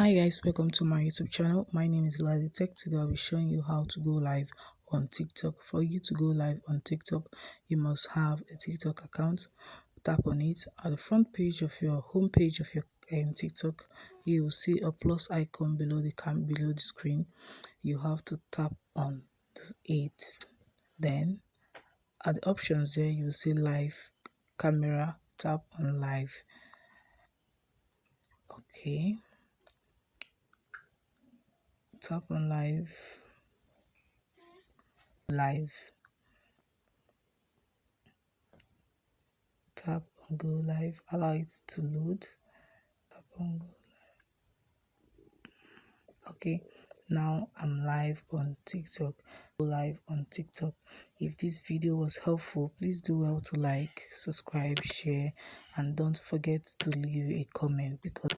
Hi guys, welcome to my YouTube channel. My name is Glady Tech. Today I'll be showing you how to go live on TikTok. For you to go live on TikTok, you must have a TikTok account. Tap on it. At the front page of your home page of your TikTok, you will see a plus icon below the screen. You have to tap on it. Then at the options there, you will see live camera. Tap on live. Okay. Tap on live. Tap on go live. Allow it to load. Tap on go. Okay, now I'm live on TikTok. Go live on TikTok. If this video was helpful, please do well to like, subscribe, share, and don't forget to leave a comment because